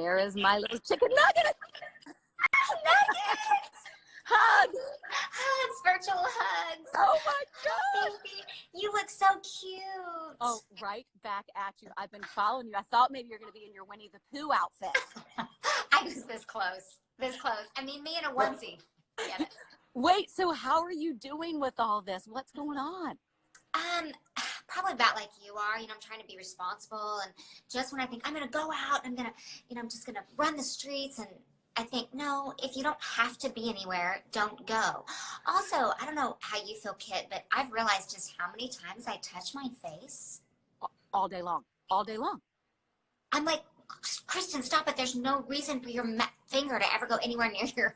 where is my little chicken nugget? Nuggets! Hugs! Hugs, virtual hugs. Oh my God! Baby, you look so cute. Oh, right back at you. I've been following you. I thought maybe you're going to be in your Winnie the Pooh outfit. I was this close. This close. I mean, me in a onesie. Get it. Wait, so how are you doing with all this? What's going on? Probably about like you are. You know, I'm trying to be responsible, and just when I think I'm going to go out, I'm going to, you know, I'm just going to run the streets, and I think, no, if you don't have to be anywhere, don't go. Also, I don't know how you feel, Kit, but I've realized just how many times I touch my face. All day long. All day long. I'm like, Kristin, stop it. There's no reason for your finger to ever go anywhere near your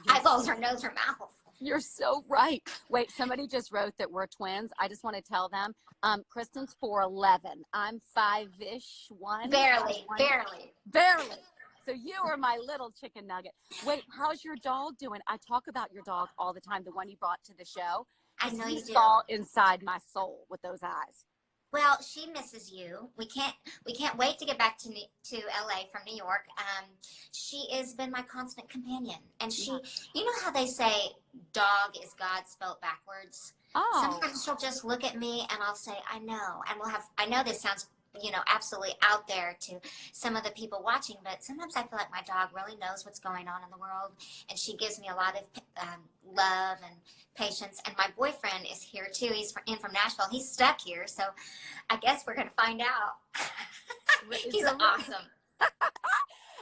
eyeballs or nose or mouth. You're so right. Wait, somebody just wrote that we're twins. I just want to tell them, Kristin's 4'11". I'm 5-ish, one. Barely. So you are my little chicken nugget. Wait, how's your dog doing? I talk about your dog all the time, the one you brought to the show. I know you do. Saw inside my soul with those eyes. Well, she misses you. We can't wait to get back to LA from New York. She has been my constant companion, and she, you know how they say dog is God spelled backwards. Oh. Sometimes she'll just look at me, and I'll say, I know, and I know this sounds, you know, absolutely out there to some of the people watching, but sometimes I feel like my dog really knows what's going on in the world, and she gives me a lot of love and patience. And my boyfriend is here too. He's in from Nashville. He's stuck here, so I guess we're gonna find out. He's awesome.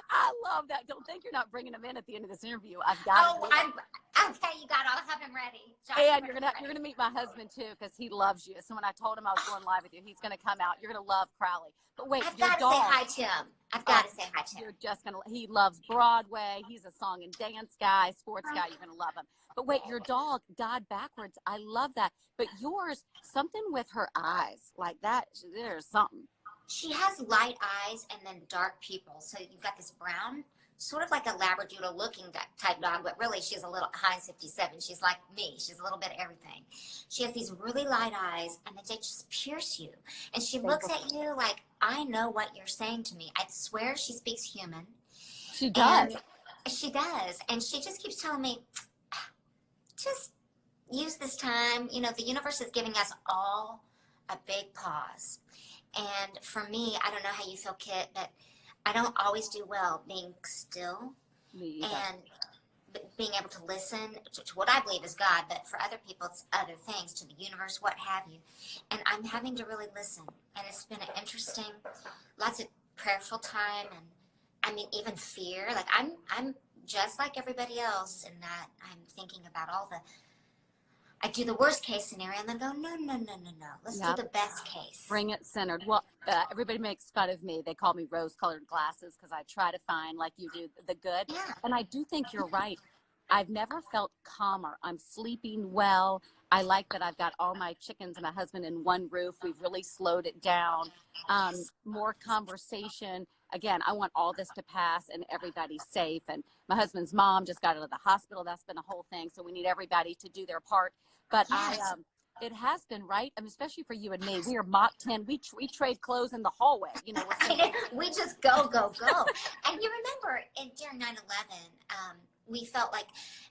I love that. Don't think you're not bringing him in at the end of this interview. I've got. Oh, okay. You got. I'll have him ready. Josh, and you're gonna meet my husband too, because he loves you. So when I told him I was going live with you, he's gonna come out. You're gonna love Crowley. But wait, I've your got to dog. say hi to him. I've got to say hi to him. You're just gonna. He loves Broadway. He's a song and dance guy, sports guy. You're gonna love him. But wait, your dog, God backwards. I love that. But yours, something with her eyes, like that. There's something. She has light eyes and then dark pupils. So you've got this brown, sort of like a Labradoodle looking type dog, but really she's a little Heinz 57. She's like me. She's a little bit of everything. She has these really light eyes, and they just pierce you. And she looks at you like, I know what you're saying to me. I swear she speaks human. She does. And she does. And she just keeps telling me, just use this time. You know, the universe is giving us all a big pause. And for me, I don't know how you feel, Kit, but I don't always do well being still and being able to listen to what I believe is God, but for other people, it's other things, to the universe, what have you. And I'm having to really listen. And it's been an interesting, lots of prayerful time, and I mean, even fear. Like I'm just like everybody else in that I'm thinking about all the, I do the worst case scenario and then go, no. Let's do the best case. Bring it centered. Well, everybody makes fun of me. They call me rose-colored glasses because I try to find, like you do, the good. Yeah. And I do think you're right. I've never felt calmer. I'm sleeping well. I like that I've got all my chickens and my husband in one roof. We've really slowed it down. More conversation. Again, I want all this to pass and everybody's safe. And my husband's mom just got out of the hospital. That's been a whole thing. So we need everybody to do their part. But yes. It has been, right? I mean, especially for you and me. We are Mach 10. We trade clothes in the hallway. You know, we just go. And you remember during 9/11, we felt like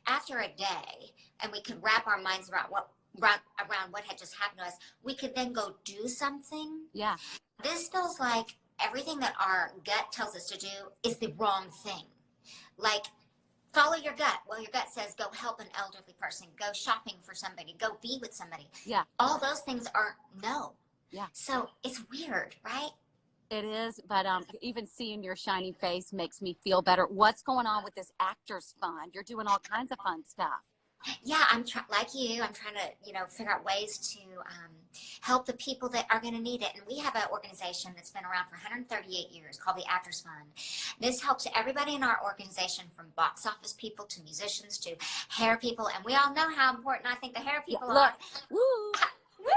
after a day, and we could wrap our minds around what had just happened to us, we could then go do something. Yeah. This feels like everything that our gut tells us to do is the wrong thing. Like, follow your gut. Well, your gut says go help an elderly person, go shopping for somebody, go be with somebody. Yeah. All those things are no. Yeah. So it's weird, right? It is, but even seeing your shiny face makes me feel better. What's going on with this Actors Fund? You're doing all kinds of fun stuff. Yeah, like you, I'm trying to, figure out ways to help the people that are going to need it. And we have an organization that's been around for 138 years called the Actors Fund. This helps everybody in our organization, from box office people to musicians to hair people. And we all know how important I think the hair people are. Woo! Woo!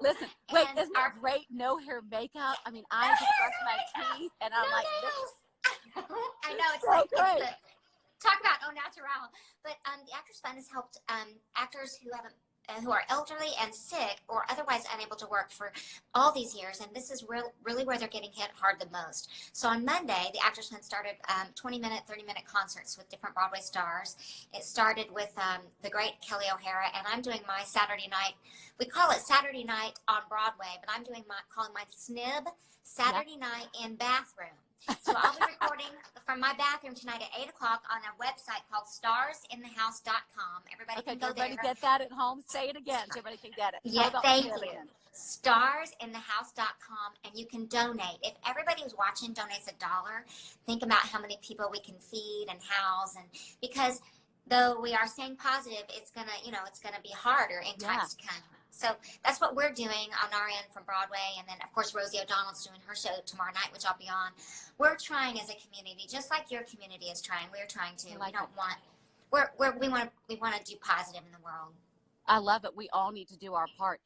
Listen, wait, And isn't our great no hair makeup? I mean, I just brush my teeth and I'm like, this. I know, it's so like, great. talk about au natural. But the Actors Fund has helped actors who haven't who are elderly and sick or otherwise unable to work for all these years, and this is really where they're getting hit hard the most. So on Monday, the Actors Fund started 20-minute, 30-minute concerts with different Broadway stars. It started with the great Kelly O'Hara, and I'm doing my Saturday night. We call it Saturday Night on Broadway, but I'm doing calling my SNIB Saturday Night in Bathroom. So I'll be recording from my bathroom tonight at 8 o'clock on a website called starsinthehouse.com. Everybody can go there. Everybody get that at home. Say it again so everybody can get it. Yes, thank you. Starsinthehouse.com, and you can donate. If everybody who's watching donates $1, think about how many people we can feed and house, and because though we are staying positive, it's gonna be harder in times to come. So that's what we're doing on our end from Broadway. And then, of course, Rosie O'Donnell's doing her show tomorrow night, which I'll be on. We're trying as a community, just like your community is trying. We're trying to. We want to do positive in the world. I love it. We all need to do our part.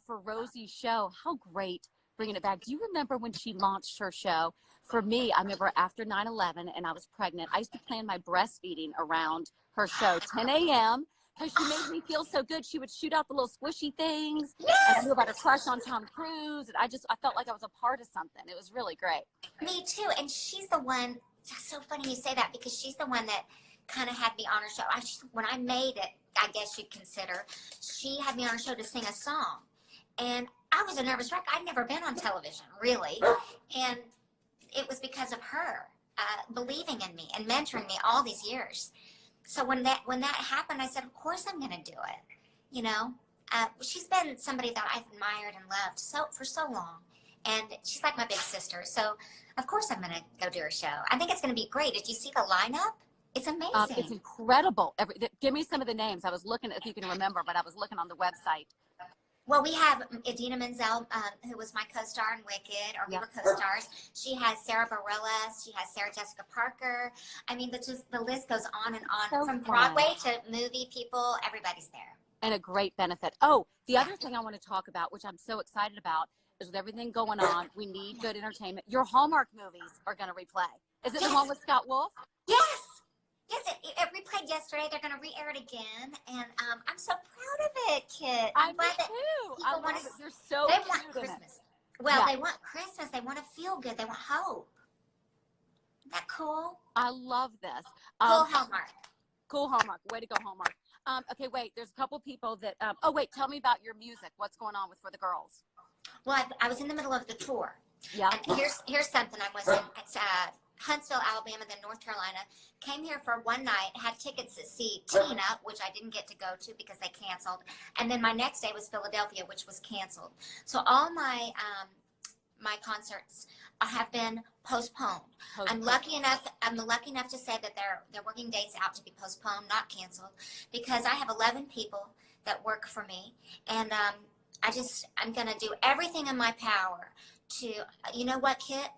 For Rosie's show, how great bringing it back. Do you remember when she launched her show? For me, I remember after 9/11 and I was pregnant, I used to plan my breastfeeding around her show, 10 a.m., because she made me feel so good. She would shoot out the little squishy things. Yes! And I knew about her crush on Tom Cruise. And I felt like I was a part of something. It was really great. Me too. And she's the one, it's so funny you say that, because she's the one that kind of had me on her show. When I made it, I guess you'd consider, she had me on her show to sing a song. And I was a nervous wreck. I'd never been on television, really. And it was because of her believing in me and mentoring me all these years. So when that happened, I said, of course I'm going to do it. You know, she's been somebody that I've admired and loved for so long. And she's like my big sister. So of course I'm going to go do her show. I think it's going to be great. Did you see the lineup? It's amazing. It's incredible. Give me some of the names. I was looking, if you can remember, but I was looking on the website. Well, we have Idina Menzel, who was my co-star in Wicked, or we were co-stars. She has Sarah Bareilles. She has Sarah Jessica Parker. I mean, the list goes on and on. So From fun. Broadway to movie people, everybody's there. And a great benefit. Oh, the other thing I want to talk about, which I'm so excited about, is with everything going on, we need good entertainment. Your Hallmark movies are going to replay. Is it the one with Scott Wolf? Yes. Yes, it replayed yesterday. They're going to re-air it again, and I'm so proud of it, Kit. I'm glad that too. I love it. You're so They want Christmas. Well, they want Christmas. They want to feel good. They want hope. Isn't that cool? I love this. Cool Hallmark. Cool Hallmark. Way to go, Hallmark. Okay, wait. There's a couple people that. Oh, wait. Tell me about your music. What's going on for the girls? Well, I was in the middle of the tour. Yeah. And here's something I was in. It's Huntsville, Alabama, then North Carolina. Came here for one night, had tickets to see Tina, which I didn't get to go to because they canceled. And then my next day was Philadelphia, which was canceled. So all my my concerts have been postponed. I'm lucky enough to say that they're working dates out to be postponed, not canceled, because I have 11 people that work for me, and I'm going to do everything in my power to, you know what, Kit?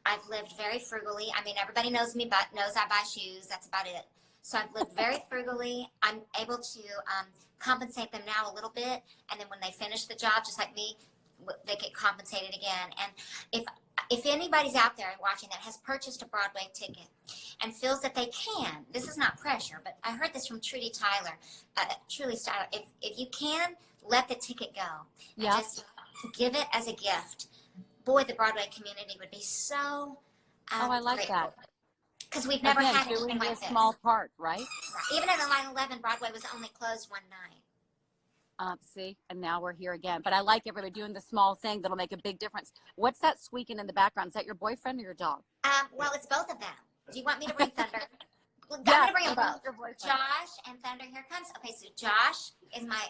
I've lived very frugally. I mean, everybody knows me, but knows I buy shoes. That's about it. So I've lived very frugally. I'm able to compensate them now a little bit, and then when they finish the job, just like me, they get compensated again. And if anybody's out there watching that has purchased a Broadway ticket and feels that they can, this is not pressure, but I heard this from Trudy Tyler, Truly Styler. If you can, let the ticket go. And just give it as a gift. Boy, the Broadway community would be so I like grateful. that. Because we've never had anything like this. this. Small part, right? Even in the 9/11, Broadway was only closed one night. See, and now we're here again. But I like everybody doing the small thing that'll make a big difference. What's that squeaking in the background? Is that your boyfriend or your dog? Well, it's both of them. Do you want me to bring Thunder? I'm Yeah, going to bring them both. your boyfriend. Josh and Thunder, here comes. Okay, so Josh is my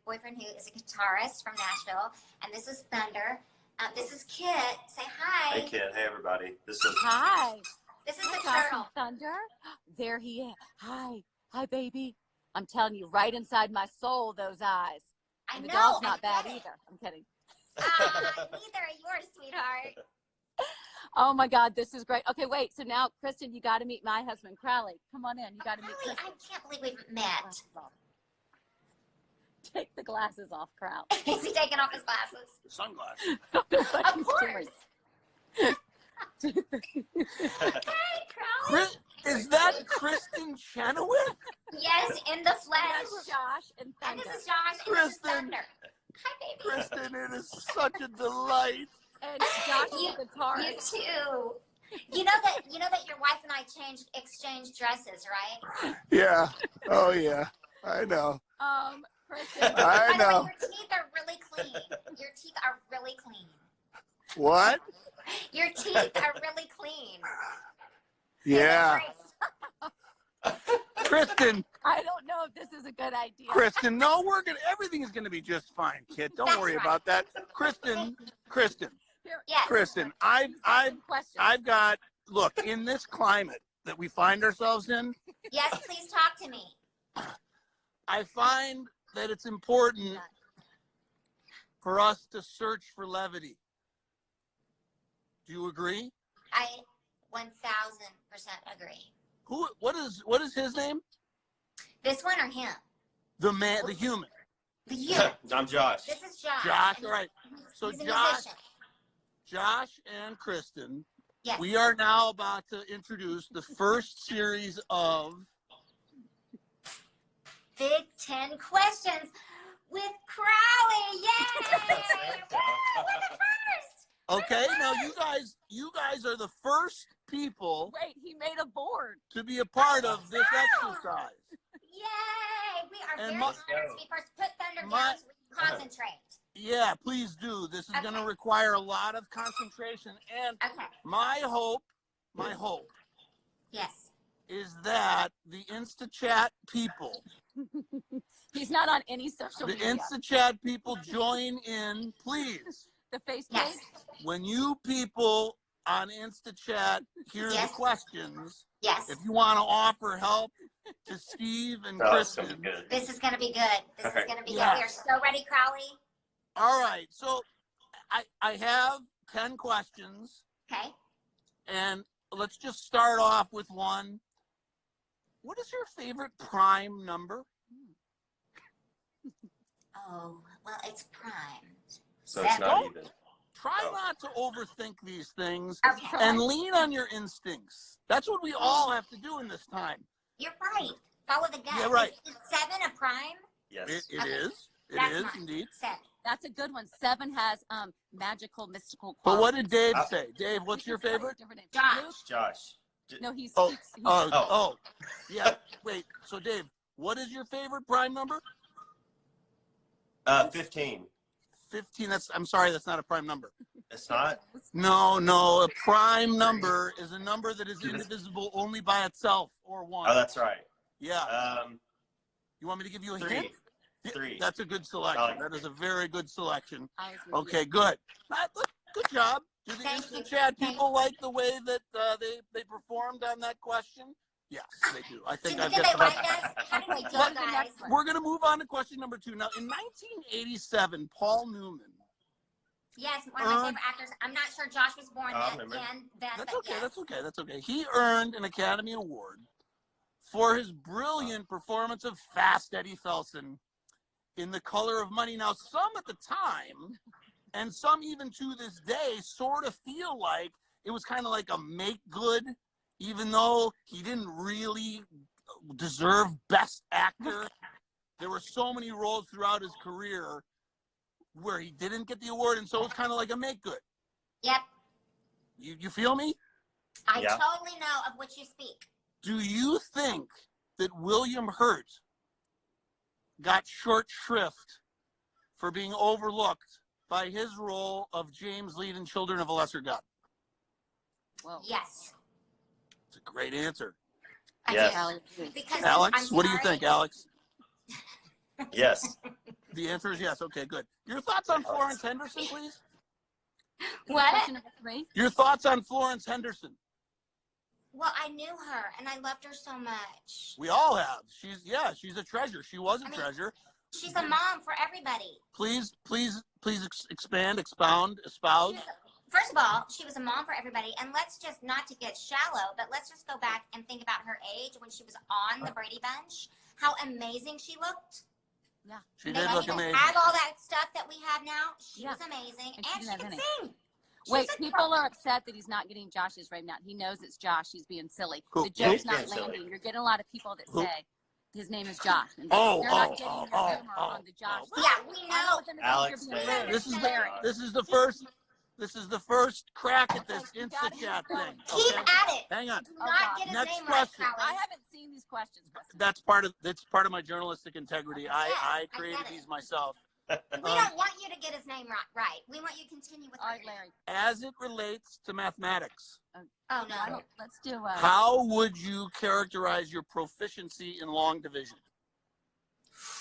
boyfriend, who is a guitarist from Nashville. And this is Thunder. This is Kit. Say hi. Hey, Kit. Hey, everybody. Hi. This is the Josh turtle. and Thunder. There he is. Hi. Hi, baby. I'm telling you, right inside my soul, those eyes. I And know. the dog's not I bad get it. either. I'm kidding. Neither are yours, sweetheart. Oh my God, this is great. Okay, wait. So now, Kristin, you got to meet my husband, Crowley. Come on in. You got to meet Crowley, Kristin. I can't believe we've met. Take the glasses off, Crowley. Is he taking off his glasses? Sunglasses. Of course. Is that Kristin Chenoweth? Yes, in the flesh. That's Josh and And Thunder. this is Josh, and this is Kristin. Thunder. Hi, baby. Kristin, it is such a delight. And Josh is the guitarist. You too. You know that your wife and I exchanged dresses, right? Yeah. Oh, yeah. I know. Kristin. I By the know. way, your teeth are really clean. Your teeth are really clean. What? Your teeth are really clean. Yeah. Kristin, I don't know if this is a good idea. Kristin, no, everything is gonna be just fine, kid. Don't That's worry right. about that. Kristin, Here, Yes. Kristin, questions. I've got, look, in this climate that we find ourselves in, Yes, please talk to me. I find that it's important for us to search for levity. Do you agree? I 1000% agree. What is his name? This one or him? The man, the human. The human. I'm Josh. This is Josh. Josh, all right. So He's a Josh, musician. Josh and Kristin, Yes. we are now about to introduce the first series of Big 10 questions with Crowley. Yay! Woo, we're the first. Okay, now you guys are the first people Wait, he made a board. to be a part of this Wow. exercise. Yay! We are And very honored to be first. Put Thunder my- down so we can concentrate. Yeah, please do. This is going to Okay. require a lot of concentration. And Okay. my hope Yes. is that the InstaChat people, He's not on any social the media. InstaChat people join in, please. The face Yes. page. When you people on InstaChat hear Yes. the questions, Yes. if you want to offer help to Steve and Oh, it's gonna be Kristin. good. This is going to be good. This is Okay. going to be Yeah. good. We are so ready, Crowley. All right, so I have 10 questions, Okay. and let's just start off with one. What is your favorite prime number? Oh, well, it's primed. So it's not Don't- even. Try Oh. not to overthink these things Okay. and lean on your instincts. That's what we all have to do in this time. You're right. Follow the gut. Yeah, right. Is 7 a prime? Yes. It Okay. is. It That's is mine. indeed. 7. That's a good one. 7 has magical, mystical But qualities. what did Dave say? Dave, what's your favorite? Different name. Josh. Luke? Josh. No, he's. Oh, he's Yeah. Wait. So Dave, what is your favorite prime number? 15. 15. I'm sorry, that's not a prime number. It's not. No. A prime number is a number that is indivisible only by itself or one. Oh, that's right. Yeah. You want me to give you a 3. hint? 3. That's a good selection. I like That is a very good selection. I was with you. Okay, good. Good job. Do the Thank you. InstaChat people like the way that they performed on that question? Yes, they do. I think I've Did got they the like us? How did we do, What's the guys? next one? We're going to move on to question number 2. Now, in 1987, Paul Newman. Yes, one of my favorite actors. I'm not sure Josh was born I then. remember. That's but okay. yes. That's okay. He earned an Academy Award for his brilliant performance of Fast Eddie Felson in The Color of Money. Now, some at the time, and some even to this day, sort of feel like it was kind of like a make good, even though he didn't really deserve Best Actor. There were so many roles throughout his career where he didn't get the award, and so it was kind of like a make good. Yep. You feel me? I Yeah. totally know of what you speak. Do you think that William Hurt got short shrift for being overlooked by his role of James Lead in Children of a Lesser God? Whoa. Yes. It's a great answer. I Yes. do. Alex, Because Alex, I'm what do you sorry. think, Alex? Yes. The answer is yes. Okay, good. Your thoughts on Florence Henderson, please? What? Question number 3. Your thoughts on Florence Henderson? Well, I knew her and I loved her so much. We all have. She's a treasure. She was a I mean- treasure. She's a mom for everybody. Please expand, expound, espouse. First of all, she was a mom for everybody. And let's just, not to get shallow, but let's just go back and think about her age when she was on the Brady Bunch. How amazing she looked. She They did look didn't amazing. have all that stuff that we have now. She Yeah. was amazing. And And, she she didn't could have sing. She Wait, was a people are upset that he's not getting Josh's right now. He knows it's Josh. He's being silly. Who- The Yeah, joke's he's not being silly. landing. You're getting a lot of people that Who- say His name is Josh. And Oh, they're not getting your humor on the Josh. Yeah, we know. Alex, This is the first crack at this Insta chat thing. Keep Okay? at it. Hang on. Do not get his Next name question. right, I Crowley. haven't seen these questions. That's part of my journalistic integrity. I created get it. these myself. We don't want you to get his name right. We want you to continue with All right, it. Larry. As it relates to mathematics, Oh, no. Let's do how would you characterize your proficiency in long division?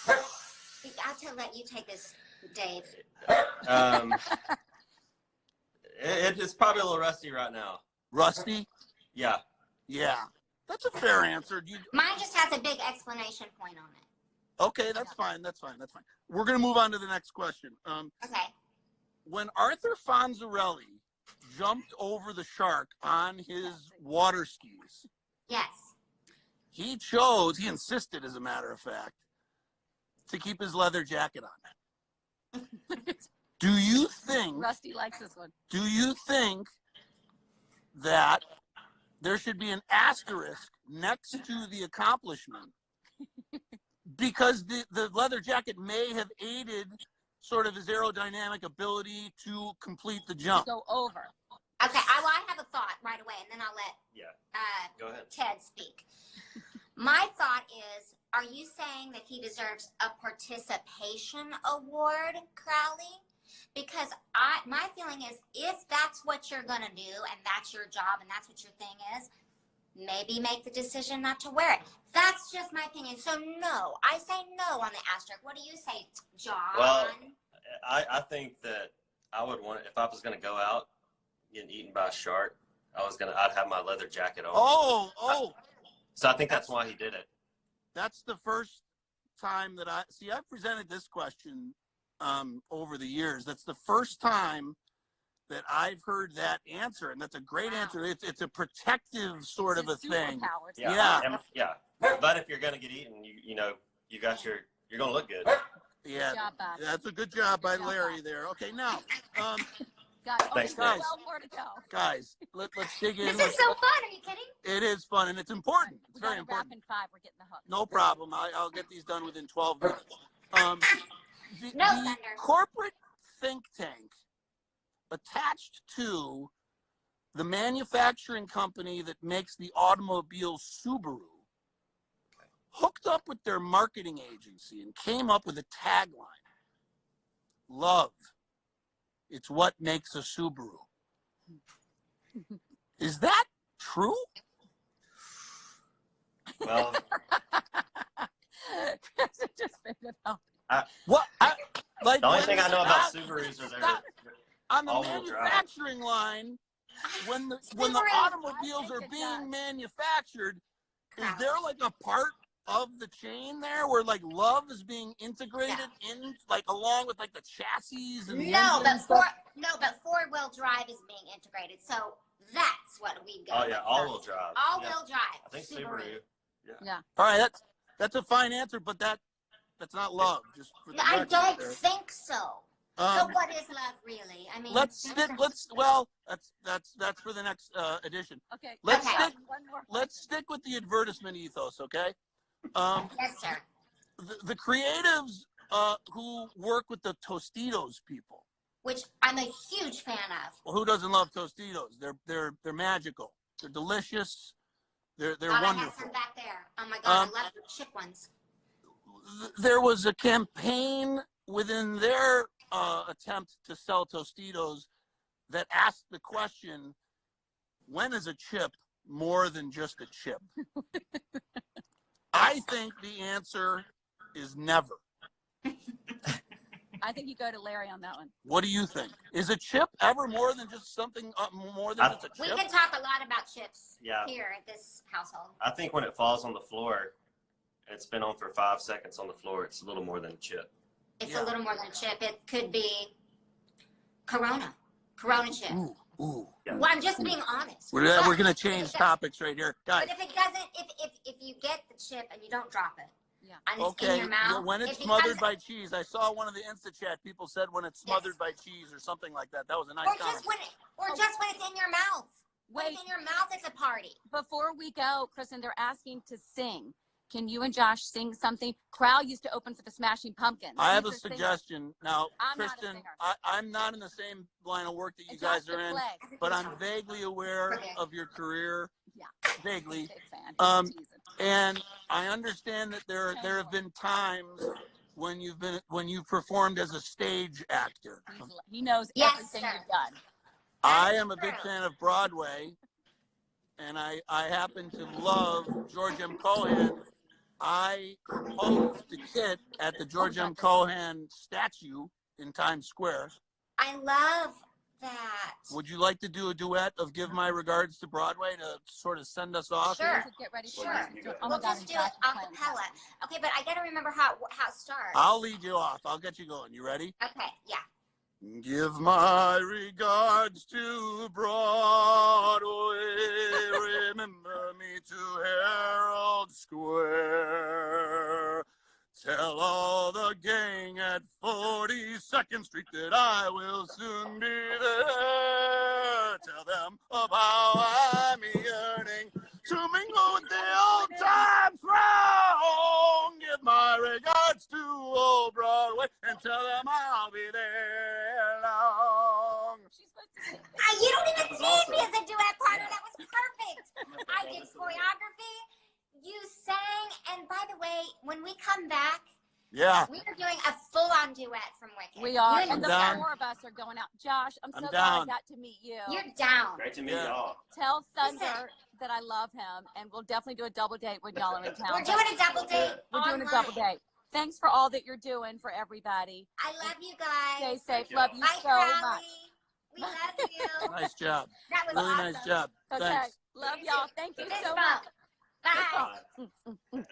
I'll let you take this, Dave. It's probably a little rusty right now. Rusty? Yeah. Yeah. That's a fair answer. Mine just has a big explanation point on it. Okay, that's fine. We're going to move on to the next question. Okay. When Arthur Fonzarelli jumped over the shark on his water skis, Yes. he insisted, as a matter of fact, to keep his leather jacket on. Do you think, Rusty likes this one. do you think that there should be an asterisk next to the accomplishment? Because the leather jacket may have aided sort of his aerodynamic ability to complete the jump. Go over. Okay, I have a thought right away, and then I'll let Go ahead. Ted speak. My thought is, are you saying that he deserves a participation award, Crowley? Because my feeling is, if that's what you're going to do, and that's your job, and that's what your thing is, maybe make the decision not to wear it. That's just my opinion. So no, I say no on the asterisk. What do you say, John? Well, I think that I would want, if I was going to go out getting eaten by a shark, I'd have my leather jacket on. So I think that's why he did it. That's the first time that I've presented this question over the years. That's the first time that I've heard that answer, and that's a great answer. It's a protective sort of a thing. Yeah. But if you're gonna get eaten, you're gonna look good. Yeah, Good job, Bob. that's a good job by Larry there. Okay, now, Thanks, guys. Well, more to go. Guys, let's dig in. This is so fun. Are you kidding? It is fun, and it's important. It's We very got a important. rapid 5. We're getting the hook. No problem. I'll get these done within 12 minutes. The Thunder. corporate think tank attached to the manufacturing company that makes the automobile Subaru hooked up with their marketing agency and came up with a tagline: love, it's what makes a Subaru. Is that true? Well, Just made it up. What? the only thing I know about Subarus are they're on the all-wheel drive. manufacturing line, when the Subarus. automobiles are being manufactured, is there like a part of the chain there where like love is being integrated in, like along with like the chassis and the No, engine and but stuff? four-wheel drive is being integrated. So that's what we've got. Oh yeah, all-wheel drive. All-wheel drive. I think Subaru. All right, that's a fine answer, but that's not love. Just for the No, I record don't there. think so. But what is love really? I mean, That's for the next edition. Okay. Let's Okay. stick. One more Let's stick with the advertisement ethos, okay? yes, sir. The creatives who work with the Tostitos people. Which I'm a huge fan of. Well, who doesn't love Tostitos? They're magical. They're delicious. They're I have wonderful. some back there. Oh my God, I love the chip ones. There was a campaign within their attempt to sell Tostitos that asked the question, when is a chip more than just a chip? I think the answer is never. I think you go to Larry on that one. What do you think? Is a chip ever more than just something more than just a We chip? can talk a lot about chips Yeah. here at this household. I think when it falls on the floor, it's been on for 5 seconds on the floor. It's a little more than a chip. It's a little more than a chip. It could be Corona chip. Ooh. Yeah. Well, I'm just being honest. We're going to change topics right here. Guys, But if it doesn't, if you get the chip and you don't drop it, Yeah. and it's in okay, your mouth, when it's it smothered becomes- by cheese, I saw one of the Insta chat people said when it's smothered by cheese or something like that. That was a nice or comment. just when it's in your mouth. When Wait, it's in your mouth, it's a party. before we go, Kristin, they're asking to sing. Can you and Josh sing something? Crowell used to open for the Smashing Pumpkins. I have a He's singer. suggestion. Now, I'm not a Kristin, singer. I'm not in the same line of work that you And guys Josh are in, could play. but I'm vaguely aware of your career. Yeah. Vaguely. Big fan. He's teasing. And I understand that there have been times when you've performed as a stage actor. He knows Yes, everything sir. you've done. I am a big fan of Broadway, and I happen to love George M. Cohan. I proposed to Kit at the George M. Cohan statue in Times Square. I love that. Would you like to do a duet of Give My Regards to Broadway to sort of send us off? Sure. Get ready for Sure. this. We'll just do it a cappella. Okay, but I got to remember how it starts. I'll lead you off. I'll get you going. You ready? Okay, yeah. Give my regards to Broadway. Remember me to Herald Square. Tell all the gang at 42nd Street that I will soon be there. Tell them of how I'm yearning to mingle with the old time throng. Give my regards to old Broadway and tell them I'll be there long. You don't even need me as a duet partner. That was perfect. I did choreography. You sang, and by the way, when we come back, we are doing a full-on duet from Wicked. We are, and the down. 4 of us are going out. Josh, I'm so glad down. I got to meet you. You're down. Great to meet y'all. Tell Thunder that I love him, and we'll definitely do a double date when y'all are in town. We're doing a double date. We're doing a double date. Thanks for all that you're doing for everybody. I love you guys. Stay safe. Love you Bye, so Crowley. much. We love you. Nice job. That was Really awesome. nice job. Okay. Thanks. Love y'all. Thank you Fist so bump. much. Bye.